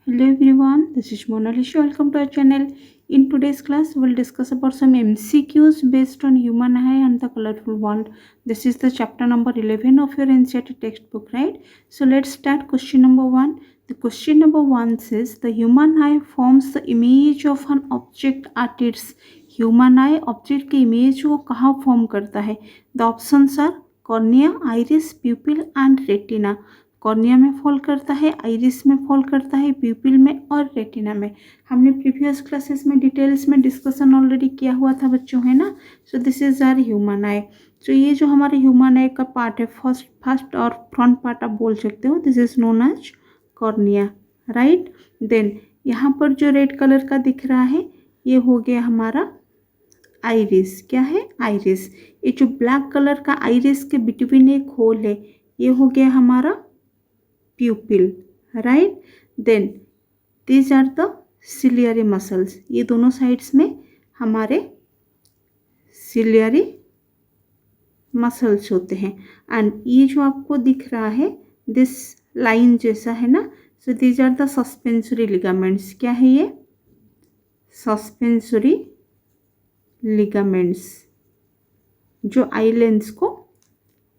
Hello everyone, this is Monalisha. Welcome to our channel. In today's class, we'll discuss about some MCQs based on human eye and the colorful world. This is the chapter number 11 of your NCERT textbook, right? So let's start question number 1. The question number 1 says the human eye forms the image of an object at its human eye object की image को कहाँ form करता है. The options are cornea, iris, pupil and retina. Cornea में fall करता है, iris में fall करता है, प्यूपिल में और रेटिना में. हमने प्रीवियस क्लासेस में डिटेल्स में डिस्कशन ऑलरेडी किया हुआ था बच्चों, है ना. So this is our human eye. तो ये जो हमारे ह्यूमन आई का पार्ट है, फर्स्ट और फ्रंट पार्ट आप बोल सकते हो, this is known as cornea, right. Then यहाँ पर जो रेड कलर का दिख रहा है ये हो गया हमारा आइरिस. क्या है? आइरिस. ये जो ब्लैक कलर का आइरिस के बिटवीन एक होल है ये हो गया हमारा pupil, right. Then these are the ciliary muscles. ये दोनों साइड्स में हमारे सिलियरी मसल्स होते हैं. एंड ये जो आपको दिख रहा है दिस लाइन जैसा है ना, so these are the suspensory ligaments. क्या है ये? सस्पेंसरी लिगामेंट्स जो आई लेंस को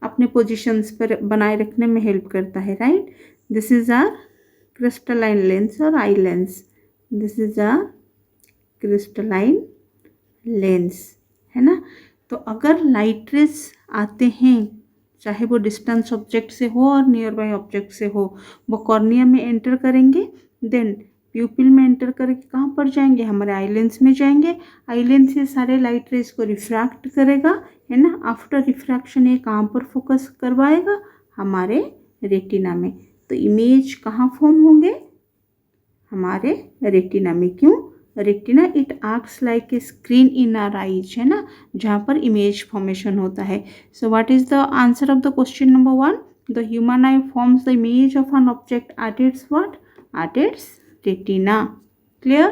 अपने पोजीशंस पर बनाए रखने में हेल्प करता है, right. This is our crystalline lens और eye lens. This is our crystalline lens, है ना. तो अगर लाइट रेज आते हैं चाहे वो डिस्टेंस ऑब्जेक्ट से हो और नियर बाय ऑब्जेक्ट से हो, वो कॉर्निया में एंटर करेंगे, देन प्यूपिल में एंटर करके कहाँ पर जाएंगे? हमारे आई लेंस में जाएंगे. आई लेंस से सारे लाइट रेज को रिफ्रैक्ट करेगा, है ना. आफ्टर रिफ्रैक्शन ये कहाँ पर फोकस करवाएगा? हमारे रेटिना में. तो इमेज कहाँ फॉर्म होंगे? हमारे रेटिना में. क्यों? Retina it acts like a screen in our eyes, है ना, जहाँ पर इमेज फॉर्मेशन होता है. So what is the answer of the question number 1? The human eye forms the image of an object at its what? At its retina. Clear?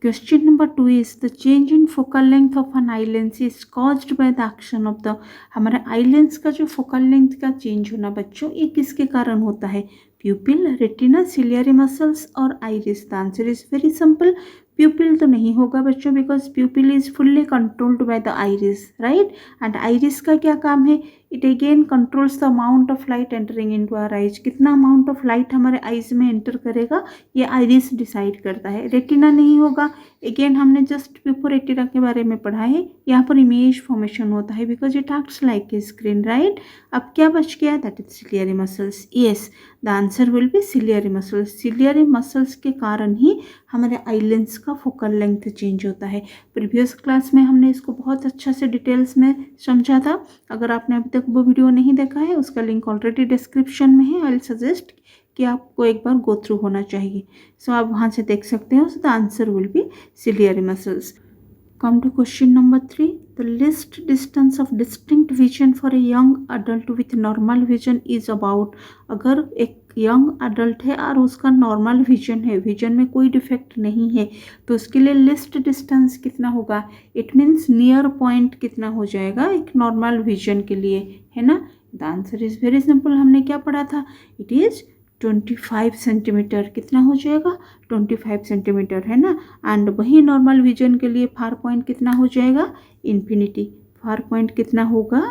Question number 2 is the change in focal length of an eye lens is caused by the action of the. हमारे eye lens का जो focal length का change होना बच्चों ये किसके कारण होता है? प्यूपिल, रेटिना, सिलियरी मसल्स और iris. The answer is very simple. Pupil तो नहीं होगा बच्चों because pupil is fully controlled by the iris, right. And iris का क्या काम है? It again controls the amount of light entering into our eyes. कितना अमाउंट ऑफ लाइट हमारे आइज में एंटर करेगा ये आइरिस डिसाइड करता है. रेटिना नहीं होगा. अगेन हमने जस्ट बिफोर रेटिना के बारे में पढ़ा है. यहाँ पर इमेज फॉर्मेशन होता है because it acts like a screen, right. अब क्या बच गया? That is ciliary muscles. Yes, the answer will be ciliary muscles. Ciliary muscles के कारण ही हमारे आई लेंस का फोकल लेंथ चेंज होता है. प्रीवियस क्लास में हमने इसको बहुत अच्छा से डिटेल्स में समझा था. अगर आपने अभी तक वो वीडियो नहीं देखा है उसका लिंक ऑलरेडी डिस्क्रिप्शन में है. आई विल सजेस्ट कि आपको एक बार गो थ्रू होना चाहिए. सो आप वहाँ से देख सकते हो. So the answer will be ciliary muscles. Come to question number 3. The least distance of distinct vision for a young adult with normal vision is about. अगर एक यंग अडल्ट है और उसका नॉर्मल विजन है, विजन में कोई defect नहीं है, तो उसके लिए लिस्ट डिस्टेंस कितना होगा? इट मीन्स नियर पॉइंट कितना हो जाएगा एक नॉर्मल विजन के लिए, है ना. The answer is very simple. हमने क्या पढ़ा था? It is 25 centimetre. कितना हो जाएगा? 25 सेंटीमीटर, है ना. एंड वही नॉर्मल विजन के लिए फार पॉइंट कितना हो जाएगा? इन्फिनिटी. फार पॉइंट कितना होगा?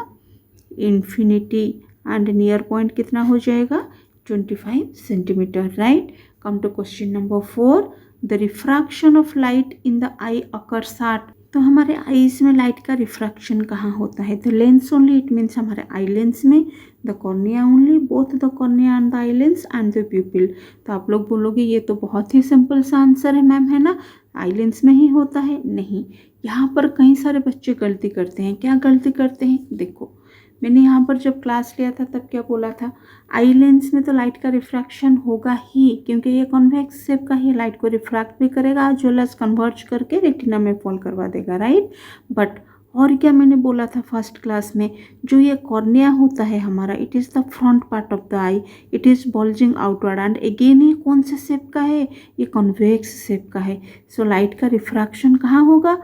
इन्फिनिटी. एंड नियर पॉइंट कितना हो जाएगा? 25 centimetre, right. Come to question number 4. The refraction of light in the eye occurs at. तो हमारे आईज में लाइट का रिफ्रैक्शन कहाँ होता है? The lens only. It means हमारे आई लेंस में. The cornea only. Both the cornea and the eye lens and the प्यूपिल. तो आप लोग बोलोगे ये तो बहुत ही सिंपल सा आंसर है मैम, है ना, आई लेंस में ही होता है. नहीं, यहाँ पर कई सारे बच्चे गलती करते हैं. क्या गलती करते हैं? देखो, मैंने यहाँ पर जब क्लास लिया था तब क्या बोला था? आई लेंस में तो लाइट का रिफ्रैक्शन होगा ही क्योंकि ये कॉन्वेक्स शेप का ही लाइट को रिफ्रैक्ट भी करेगा जो वेल एज कन्वर्ज करके रेटिना में फॉल करवा देगा, राइट. बट और क्या मैंने बोला था फर्स्ट क्लास में? जो ये कॉर्निया होता है हमारा, it is the front part of the I. It is bulging outward. And again ये कौन से शेप का है? ये कॉन्वेक्स शेप का है. सो लाइट का रिफ्रैक्शन कहाँ होगा?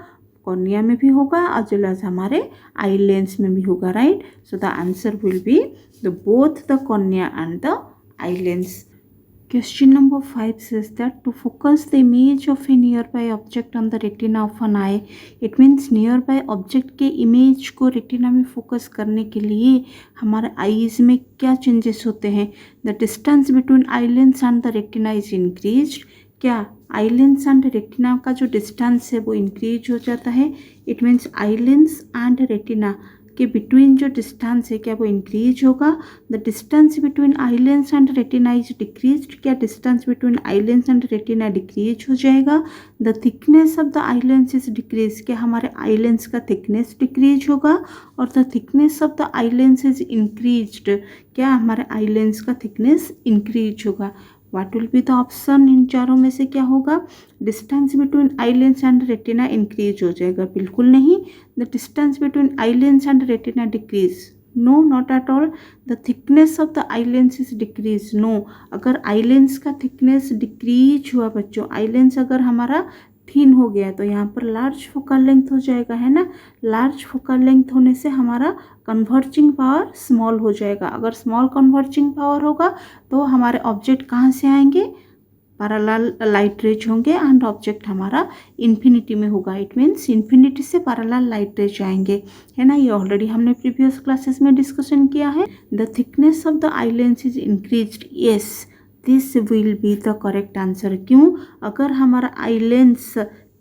कॉर्निया में भी होगा as well as हमारे आई लेंस में भी होगा, right. So the answer will be the both the cornea and the eye lens. Question number 5 says that to focus the image of a nearby object on the retina of an eye, it means nearby object के image को retina में focus करने के लिए हमारे eyes में क्या changes होते हैं? The distance between eye lens and the retina is increased. क्या आई लेंस एंड रेटिना का जो डिस्टेंस है वो इंक्रीज हो जाता है? It means eye lens and retina के बिटवीन जो डिस्टेंस है क्या वो इंक्रीज होगा? The distance between eye lens and retina is decreased. क्या distance between eye lens and retina decrease हो जाएगा? The thickness of the eye lens is decrease. क्या हमारे आई लेंस का थिकनेस डिक्रीज होगा? और the thickness of the eye lens is increased. क्या हमारे आई लेंस का थिकनेस इंक्रीज होगा? What will be the option? इन चारों में से क्या होगा? Distance between eye lens and retina increase हो जाएगा. बिल्कुल नहीं. The distance between eye lens and retina decrease. No, not at all. The thickness of the eye lens is decrease. No. अगर आई लेंस का थिकनेस डिक्रीज हुआ बच्चों, eye lens अगर हमारा थिन हो गया तो यहाँ पर लार्ज फोकल लेंथ हो जाएगा, है ना. लार्ज फोकल लेंथ होने से हमारा कन्वर्जिंग पावर स्मॉल हो जाएगा. अगर स्मॉल कन्वर्जिंग पावर होगा तो हमारे ऑब्जेक्ट कहाँ से आएंगे? पैरेलल लाइट रेज होंगे एंड ऑब्जेक्ट हमारा इन्फिनिटी में होगा. इट मीन्स इन्फिनिटी से पैरेलल लाइट रेज आएंगे, है ना. ये ऑलरेडी हमने प्रीवियस क्लासेस में डिस्कशन किया है. The thickness of the eye lens is increased. Yes, this will be the correct answer. क्यों? अगर हमारा आई लेंस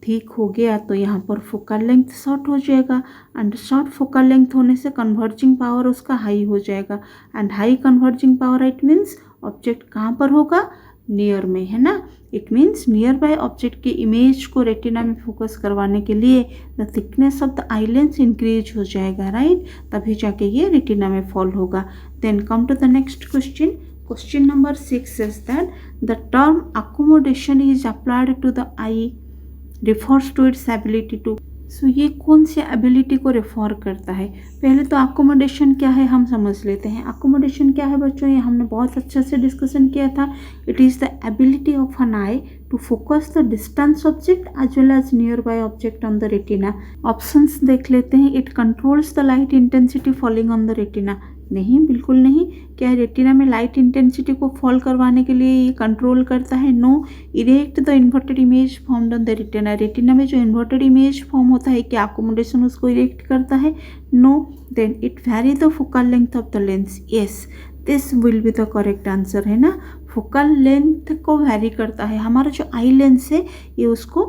ठीक हो गया तो यहाँ पर फोकल लेंथ शॉर्ट हो जाएगा एंड शॉर्ट फोकल लेंथ होने से कन्वर्जिंग पावर उसका हाई हो जाएगा and high converging power it means object कहाँ पर होगा? नियर में, है ना. It means near by object के इमेज को रेटिना में फोकस करवाने के लिए the thickness of the eye lens increase हो जाएगा, राइट. तभी जाके ये रेटिना में फॉल होगा. Then come to the next question. Question number 6 says that the term accommodation is applied to the eye refers to its ability to. So ये कौन सी ability को रेफर करता है? पहले तो अकोमोडेशन क्या है हम समझ लेते हैं. अकोमोडेशन क्या है बच्चों? ये हमने बहुत अच्छे से डिस्कशन किया था. It is the ability of an eye to focus the distance object as well as nearby object on the retina. Options देख लेते हैं. It controls the light intensity falling on the retina. नहीं, बिल्कुल नहीं. क्या retina में light intensity को fall करवाने के लिए ये कंट्रोल करता है? No. Erect the inverted image formed on the retina. Retina में जो इन्वर्टेड इमेज फॉर्म होता है क्या अकोमोडेशन उसको इरेक्ट करता है? No. Then it vary the focal length of the lens. Yes, this will be the correct answer, है ना. फोकल लेंथ को वैरी करता है. हमारा जो आई लेंस है ये उसको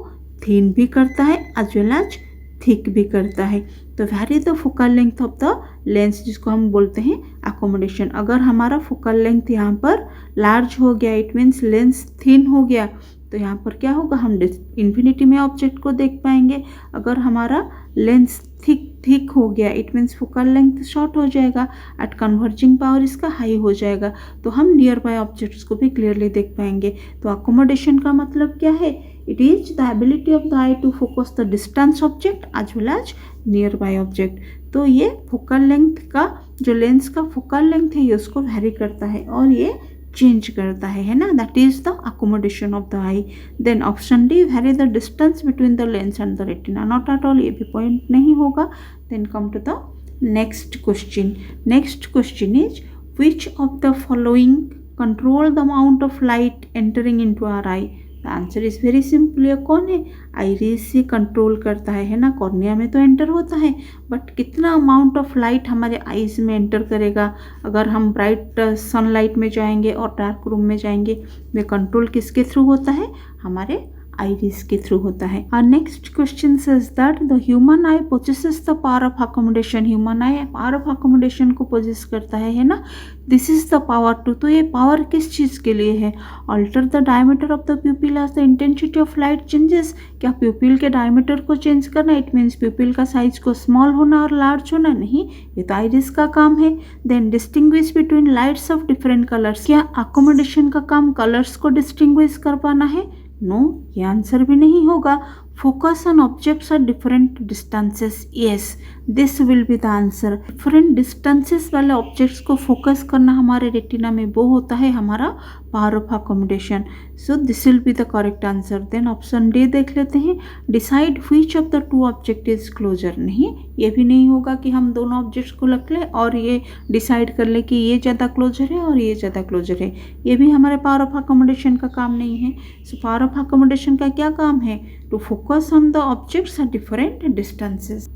थिन भी करता है एज वेल एज थिक भी करता है. तो vary the focal length of the lens जिसको हम बोलते हैं अकोमोडेशन. अगर हमारा फोकल लेंथ यहाँ पर लार्ज हो गया इट मीन्स लेंस थिन हो गया तो यहाँ पर क्या होगा? हम इन्फिनिटी में ऑब्जेक्ट को देख पाएंगे. अगर हमारा लेंस थिक हो गया it means focal length short हो जाएगा एट कन्वर्जिंग पावर इसका हाई हो जाएगा तो हम नियर बाय ऑब्जेक्ट्स को भी क्लियरली देख पाएंगे. तो अकोमोडेशन का मतलब क्या है? It is the ability of the eye to focus the distance object as well as nearby object. तो ये फोकल लेंथ का जो लेंस का फोकल लेंथ है ये उसको वैरी करता है और ये चेंज करता है ना. That is the accommodation of the eye. Then option D vary the distance between the lens and the retina. Not at all, ये भी पॉइंट नहीं होगा. Then come to the next question. Next question is which of the following control the amount of light entering into our eye. The answer is very simple. ये कौन है? Iris से control करता है ना. कॉर्निया में तो एंटर होता है बट कितना अमाउंट ऑफ लाइट हमारे आईज में एंटर करेगा. अगर हम ब्राइट सनलाइट में जाएंगे और डार्क रूम में जाएंगे वे कंट्रोल किसके थ्रू होता है? हमारे आइरिस के थ्रू होता है. और next question says that the human eye possesses the power of accommodation. Human eye power of accommodation को पोजेस करता है ना. This is the power to. तो ये पावर किस चीज़ के लिए है? Alter the diameter of the pupil as the intensity of light changes. क्या प्यूपिल के डायमीटर को चेंज करना? इट मीन्स प्यूपिल का साइज को स्मॉल होना और लार्ज होना? नहीं, ये तो आइरिस का काम है. Then distinguish between lights of different colours. क्या अकोमोडेशन का काम कलर्स को डिस्टिंग्विश कर पाना है? नो, ये आंसर भी नहीं होगा. Focus on objects at different distances. Yes, this will be the answer. Different distances वाले ऑब्जेक्ट्स को फोकस करना हमारे रेटिना में वो होता है हमारा power of accommodation. So this will be the correct answer. Then option D देख लेते हैं. Decide which of the two object is closer. नहीं, ये भी नहीं होगा कि हम दोनों ऑब्जेक्ट्स को रख लें और ये डिसाइड कर लें कि ये ज़्यादा क्लोजर है और ये ज़्यादा क्लोजर है। ये भी हमारे पावर ऑफ अकोमोडेशन का काम नहीं है। सो पावर ऑफ अकोमोडेशन का क्या काम है? To focus on the objects at different distances.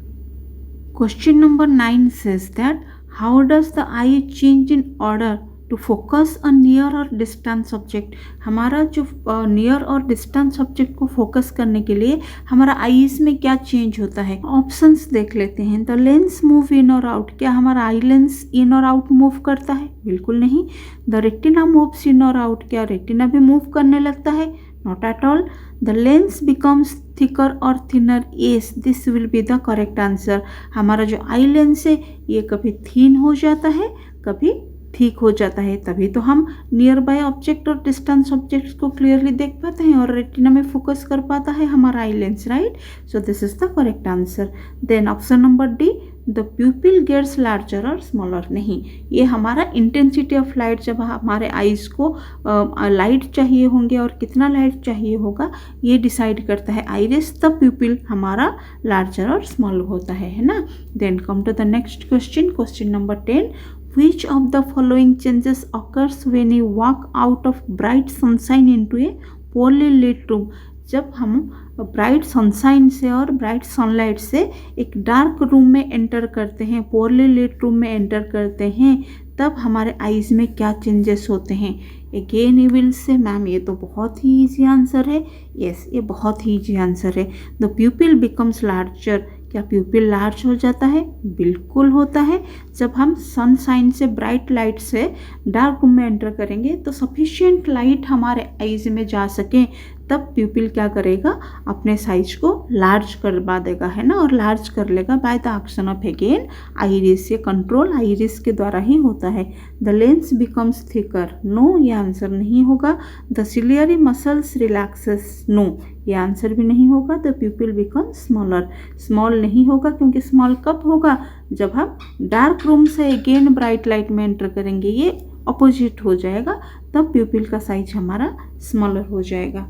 Question number 9 says that how does the eye change in order to focus on near or distance object? हमारा जो नियर और distance object को focus करने के लिए हमारा आईज में क्या चेंज होता है? ऑप्शंस देख लेते हैं। द लेंस मूव इन और आउट, क्या हमारा आई लेंस इन और आउट मूव करता है? बिल्कुल नहीं। द रेटिना मूव्स इन और आउट, क्या रेटिना भी मूव करने लगता है? Not at all. The lens becomes thicker or thinner. Yes, this will be the correct answer. हमारा जो आई लेंस है ये कभी थिन हो जाता है, कभी ठीक हो जाता है, तभी तो हम नियर बाय ऑब्जेक्ट और डिस्टेंस ऑब्जेक्ट्स को क्लियरली देख पाते हैं और रेटिना में फोकस कर पाता है हमारा eye lens, right? So this is the correct answer. Then option number D, the pupil gets larger और स्मॉलर। नहीं, ये हमारा इंटेंसिटी ऑफ लाइट, जब हमारे आईज को लाइट चाहिए होंगे और कितना लाइट चाहिए होगा ये डिसाइड करता है आइरिस, द प्यूपिल हमारा लार्जर और स्मॉलर होता है ना। Then come to the next question, question number 10, which of the following changes occurs when you walk out of bright sunshine into a poorly lit room? जब हम bright sunshine से और bright sunlight से एक dark room में enter करते हैं, poorly lit room में एंटर करते हैं, तब हमारे आईज में क्या चेंजेस होते हैं? Again you will say ma'am ये तो बहुत ही ईजी आंसर है। यस, ये बहुत ही ईजी आंसर है। द प्यूपिल बिकम्स लार्जर, क्या प्यूपिल लार्ज हो जाता है? बिल्कुल होता है। जब हम सनशाइन से ब्राइट लाइट से डार्क रूम में एंटर करेंगे तो सफिशिएंट लाइट हमारे आईज में जा सके, तब प्यूपिल क्या करेगा? अपने साइज को लार्ज करवा देगा, है ना, और लार्ज कर लेगा by the action of again iris. ये कंट्रोल आइरिस के द्वारा ही होता है। The lens becomes thicker, no, ये आंसर नहीं होगा। The ciliary muscles relaxes, no, ये आंसर भी नहीं होगा। The pupil become smaller, small नहीं होगा, क्योंकि स्मॉल कब होगा? जब हम डार्क रूम से अगेन ब्राइट लाइट में एंटर करेंगे, ये अपोजिट हो जाएगा, तब प्यूपिल का साइज हमारा स्मॉलर हो जाएगा।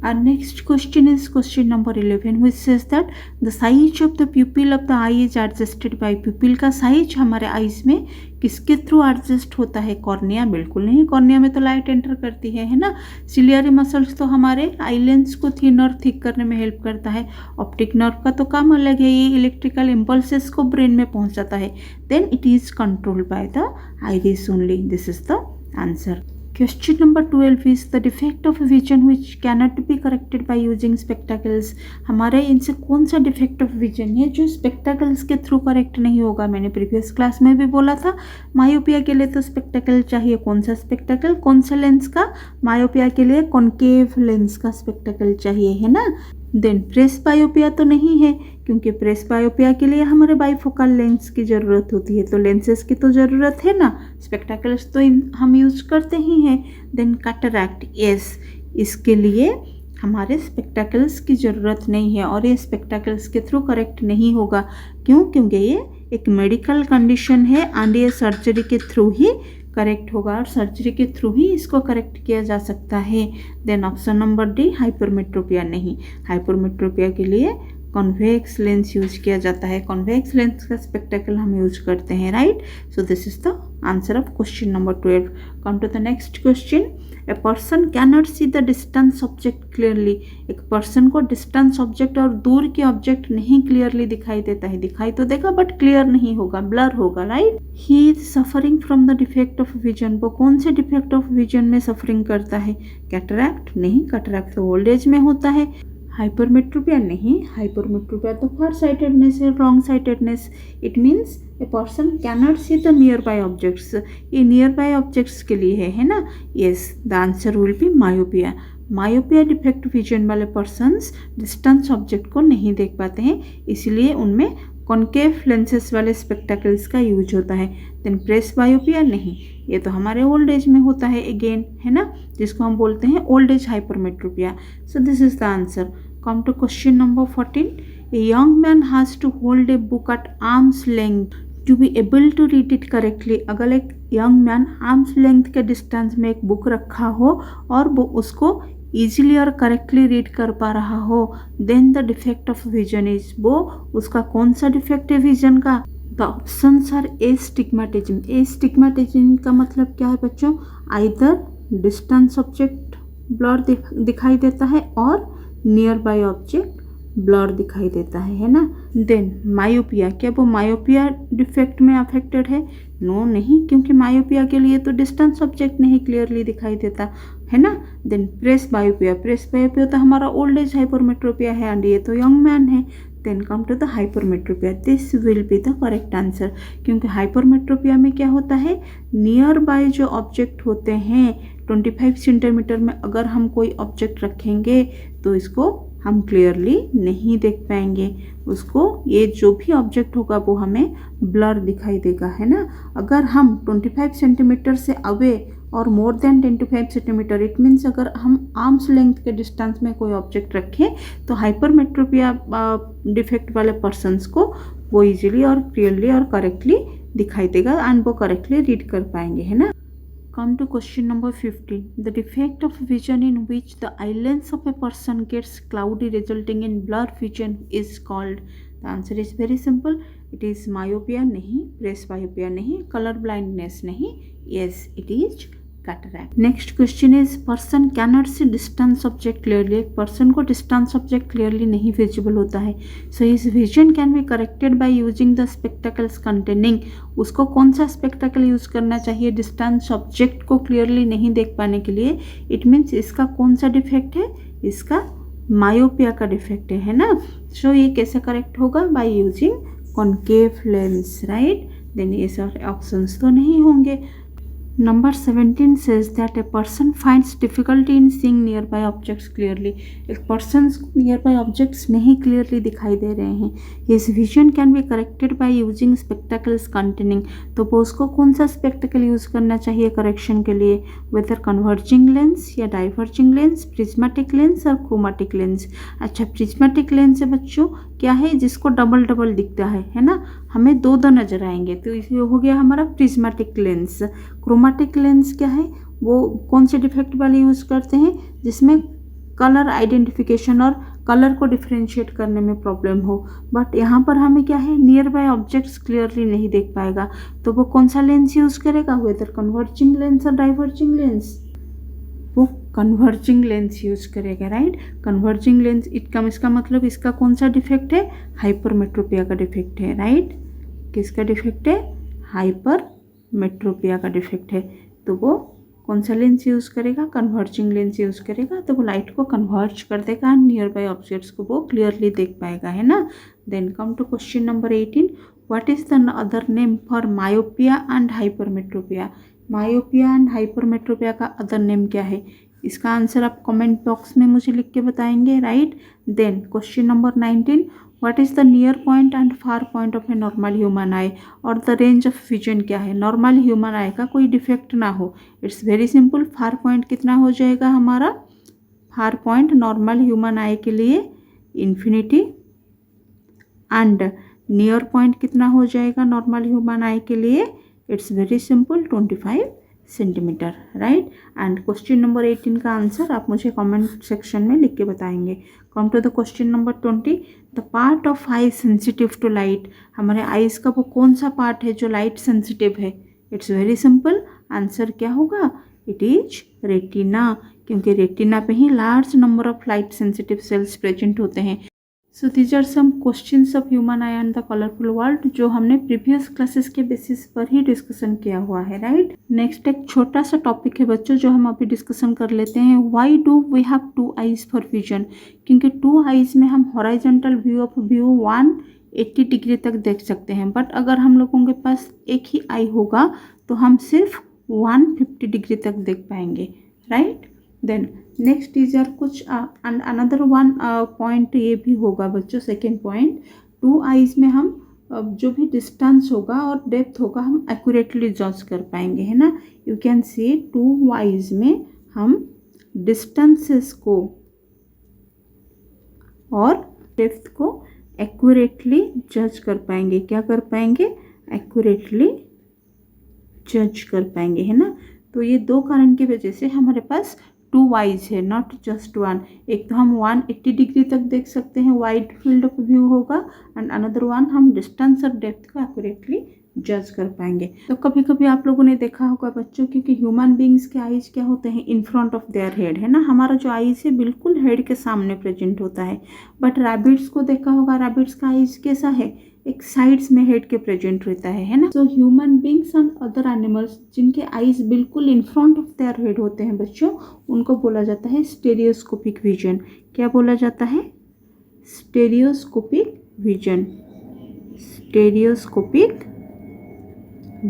Our next question is question number 11, which says that the size of the pupil of the eye is adjusted by, pupil का साइज हमारे आईज में किसके थ्रू एडजस्ट होता है? कॉर्निया? बिल्कुल नहीं, कॉर्निया में तो लाइट एंटर करती है ना। सिलियरी मसल्स तो हमारे आई लेंस को थिन और थिक करने में हेल्प करता है। ऑप्टिक नर्व का तो काम अलग है, ये इलेक्ट्रिकल इम्पल्सेस को ब्रेन में पहुंचाता है। Then it is controlled by the iris only. This is the answer. Question number 12 is the defect of vision which cannot be corrected by using spectacles. हमारे इनसे कौन सा डिफेक्ट ऑफ विजन है जो स्पेक्टाकल्स के थ्रू करेक्ट नहीं होगा? मैंने प्रीवियस क्लास में भी बोला था, मायोपिया के लिए तो स्पेक्टाकल चाहिए। कौन सा स्पेक्टाकल? कौन सा लेंस का? मायोपिया के लिए कॉनकेव लेंस का स्पेक्टाकल चाहिए, है ना। देन प्रेस बायोपिया तो नहीं है, क्योंकि प्रेस बायोपिया के लिए हमारे बाइफोकल लेंस की ज़रूरत होती है, तो लेंसेज की तो ज़रूरत है ना। स्पेक्टाकल्स तो हम यूज करते ही हैं। देन कैटरैक्ट, यस, इसके लिए हमारे स्पेक्टाकल्स की ज़रूरत नहीं है और ये स्पेक्टाकल्स के थ्रू करेक्ट नहीं होगा। क्यों? क्योंकि ये एक मेडिकल कंडीशन है एंड ये सर्जरी के थ्रू ही करेक्ट होगा और सर्जरी के थ्रू ही इसको करेक्ट किया जा सकता है। Then option number D, hypermetropia नहीं, हाइपरमेट्रोपिया के लिए कॉन्वेक्स लेंस यूज किया जाता है। कॉन्वेक्स लेंस का स्पेक्टाकल हम यूज करते हैं, right. So this is the answer of question number 12। Come to the next question, a person cannot see the distance object clearly. एक पर्सन को डिस्टेंस ऑब्जेक्ट और दूर के ऑब्जेक्ट नहीं क्लियरली दिखाई देता है, दिखाई तो देगा बट क्लियर नहीं होगा, ब्लर होगा, right. He is suffering from the defect of vision, वो कौन से डिफेक्ट ऑफ विजन में सफरिंग करता है? कैटरैक्ट नहीं, कैटरैक्ट तो ओल्ड एज में होता है। हाइपरमेट्रोपिया नहीं, हाइपरमेट्रोपिया तो फार साइटेडनेस है, wrong sightedness. It means A person cannot see the near by objects, ये नियर बाय ऑब्जेक्ट्स के लिए है ना। Yes, the answer will be myopia. Myopia defect vision वाले पर्सन्स डिस्टेंस ऑब्जेक्ट को नहीं देख पाते हैं, इसलिए उनमें कॉनकेव लेंसेस वाले स्पेक्टाकल्स का यूज होता है। देन प्रेस बायोपिया नहीं, ये तो हमारे ओल्ड एज में होता है अगेन, है ना, जिसको हम बोलते हैं old age hypermetropia. So this is the answer. Come to question number 14. A young man has to hold a book at arm's length to be able to read it correctly. अगर एक young man arms length के distance में एक book रखा हो और वो उसको ईजिली और करेक्टली रीड कर पा रहा हो, then the defect of vision is, वो उसका कौन सा डिफेक्ट है विजन का? The options are astigmatism. Astigmatism का मतलब क्या है बच्चों? आइदर डिस्टेंस ऑब्जेक्ट ब्लर दिखाई देता है और नियर बाय ऑब्जेक्ट ब्लर दिखाई देता है ना। देन मायोपिया, क्या वो मायोपिया डिफेक्ट में अफेक्टेड है? नो नहीं, क्योंकि मायोपिया के लिए तो डिस्टेंस ऑब्जेक्ट नहीं क्लियरली दिखाई देता है ना। Then presbyopia, presbyopia तो हमारा ओल्ड एज हाइपरमेट्रोपिया है एंड ये तो यंग मैन है। Then come to the hypermetropia, this will be the correct answer, क्योंकि हाइपरमेट्रोपिया में क्या होता है, नियर बाय जो ऑब्जेक्ट होते हैं 25 सेंटीमीटर में अगर हम कोई ऑब्जेक्ट रखेंगे तो इसको हम क्लियरली नहीं देख पाएंगे, उसको ये जो भी ऑब्जेक्ट होगा वो हमें ब्लर दिखाई देगा, है ना। अगर हम 25 सेंटीमीटर से अवे और more than 25 centimetre, it means अगर हम आर्म्स लेंथ के डिस्टेंस में कोई ऑब्जेक्ट रखें तो हाइपरमेट्रोपिया डिफेक्ट वाले पर्सन्स को वो इजीली और क्लियरली और करेक्टली दिखाई देगा एंड वो करेक्टली रीड कर पाएंगे, है ना। Come to question number 15. The defect of vision in which the eye lens of a person gets cloudy resulting in blurred vision is called. The answer is very simple. It is myopia नहीं, presbyopia नहीं, color blindness नहीं. Yes, it is cataract. Next question is person cannot see distance object clearly. एक person को distance object clearly नहीं visible होता है. So his vision can be corrected by using the spectacles containing. उसको कौन सा spectacle use करना चाहिए डिस्टेंस ऑब्जेक्ट को क्लियरली नहीं देख पाने के लिए? इट मीन्स इसका कौन सा डिफेक्ट है? इसका मायोपिया का डिफेक्ट है ना। सो ये कैसे करेक्ट होगा? By using concave lens, right. Then ये सारे ऑप्शंस तो नहीं होंगे। Number 17 says that a person finds difficulty in seeing nearby objects clearly. एक persons को nearby objects नहीं clearly दिखाई दे रहे हैं. His vision can be corrected by using spectacles containing. तो वो उसको कौन सा spectacle यूज करना चाहिए correction के लिए? Whether converging lens या diverging lens, prismatic lens और chromatic lens. अच्छा, prismatic lens है बच्चों, क्या है? जिसको डबल डबल दिखता है ना, हमें दो दो नजर आएंगे, तो ये हो गया हमारा प्रिज्मेटिक लेंस। क्रोमेटिक लेंस क्या है? वो कौन से डिफेक्ट वाले यूज करते हैं? जिसमें कलर आइडेंटिफिकेशन और कलर को डिफ्रेंशिएट करने में प्रॉब्लम हो। बट यहाँ पर हमें क्या है, नियर बाय ऑब्जेक्ट्स क्लियरली नहीं देख पाएगा, तो वो कौन सा लेंस यूज करेगा? वेदर कन्वर्जिंग लेंस और डाइवर्जिंग लेंस, वो कन्वर्जिंग लेंस यूज करेगा, राइट। कन्वर्जिंग लेंस इसका मतलब इसका कौन सा डिफेक्ट है? हाइपरमेट्रोपिया का डिफेक्ट है, राइट। किसका डिफेक्ट है? हाइपरमेट्रोपिया का डिफेक्ट है, तो वो कौन सा लेंस यूज करेगा? कन्वर्जिंग लेंस यूज करेगा, तो वो लाइट को कन्वर्ज कर देगा, नियर बाय ऑब्जेक्ट्स को वो क्लियरली देख पाएगा, है ना। Then come to question number 18. What is the other name for myopia and hypermetropia? Myopia and hypermetropia का अदर नेम क्या है? इसका आंसर आप कमेंट बॉक्स में मुझे लिख के बताएंगे, right. Then question number 19. What is the near point and far point of a normal human eye? और द रेंज ऑफ विजन क्या है? नॉर्मल ह्यूमन आई का कोई डिफेक्ट ना हो। It's very simple. Far point कितना हो जाएगा हमारा? फार पॉइंट नॉर्मल ह्यूमन आई के लिए इन्फिनिटी, एंड नियर पॉइंट कितना हो जाएगा नॉर्मल ह्यूमन आई के लिए? It's very simple, 25 centimetre, right. And question number 18 का आंसर आप मुझे कमेंट सेक्शन में लिख के बताएंगे। Come to the question number 20. The part of eye sensitive to light. हमारे आईज का वो कौन सा पार्ट है जो लाइट सेंसिटिव है? It's very simple. आंसर क्या होगा? इट इज रेटिना, क्योंकि रेटिना पे ही large number of light sensitive cells present होते हैं। So these are some questions of human eye and the colourful world, जो हमने प्रीवियस क्लासेस के बेसिस पर ही डिस्कशन किया हुआ है, राइट। नेक्स्ट एक छोटा सा टॉपिक है बच्चों जो हम अभी डिस्कशन कर लेते हैं। Why do we have two eyes for vision? क्योंकि टू आईज में हम horizontal view of view 180 degree तक देख सकते हैं, बट अगर हम लोगों के पास एक ही आई होगा तो हम सिर्फ 150 डिग्री तक देख पाएंगे, right. Then next is or कुछ अनदर वन पॉइंट ये भी होगा बच्चों, सेकेंड पॉइंट, टू आईज में हम जो भी डिस्टेंस होगा और डेप्थ होगा हम एक्यूरेटली जज कर पाएंगे, है ना। You can see to eyes में हम डिस्टेंसेस को और डेप्थ को एक्यूरेटली जज कर पाएंगे। क्या कर पाएंगे? एक्यूरेटली जज कर पाएंगे, है ना। तो ये दो कारण की वजह से हमारे पास 2 आइज है, नॉट जस्ट 1। एक तो हम 180 डिग्री तक देख सकते हैं, वाइड फील्ड ऑफ व्यू होगा, एंड अनदर वन हम डिस्टेंस और डेप्थ को एक्यूरेटली जज कर पाएंगे। तो कभी कभी आप लोगों ने देखा होगा बच्चों, क्योंकि ह्यूमन बींग्स के आइज क्या होते हैं, इन फ्रंट ऑफ देयर हेड, है ना। हमारा जो आइज है बिल्कुल हेड के सामने प्रेजेंट होता है। बट रैबिट्स को देखा होगा, रैबिट्स का आइज कैसा है, एक साइड्स में हेड के प्रेजेंट रहता है ना। So human beings and other animals जिनके आइज बिल्कुल इन फ्रंट ऑफ देयर हेड होते हैं बच्चों, उनको बोला जाता है स्टेरियोस्कोपिक विजन। क्या बोला जाता है? Stereoscopic vision, stereoscopic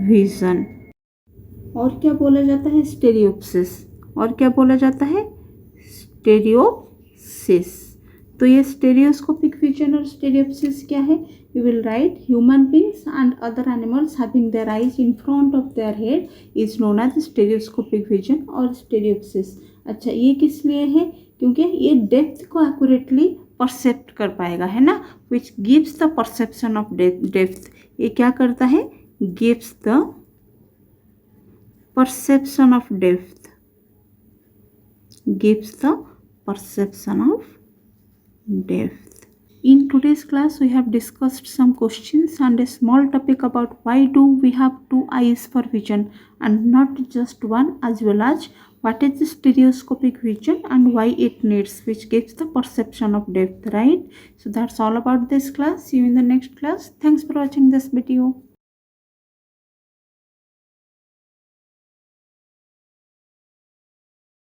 vision. और क्या बोला जाता है? स्टेरियोप्सिस। और क्या बोला जाता है? स्टेरियोप्सिस। तो ये स्टेरियोस्कोपिक विजन और स्टेरियोप्सिस क्या है? You will write human beings and other animals having their eyes in front of their head is known as stereoscopic vision और स्टेरियोप्सिस। अच्छा, ये किस लिए है? क्योंकि ये डेप्थ को एक्यूरेटली परसेप्ट कर पाएगा, है ना, which gives the perception of depth. ये क्या करता है? Gives the perception of depth, gives the perception of depth. In today's class we have discussed some questions and a small topic about why do we have 2 eyes for vision and not just one, as well as what is the stereoscopic vision and why it needs, which gives the perception of depth, right? So that's all about this class. See you in the next class. Thanks for watching this video.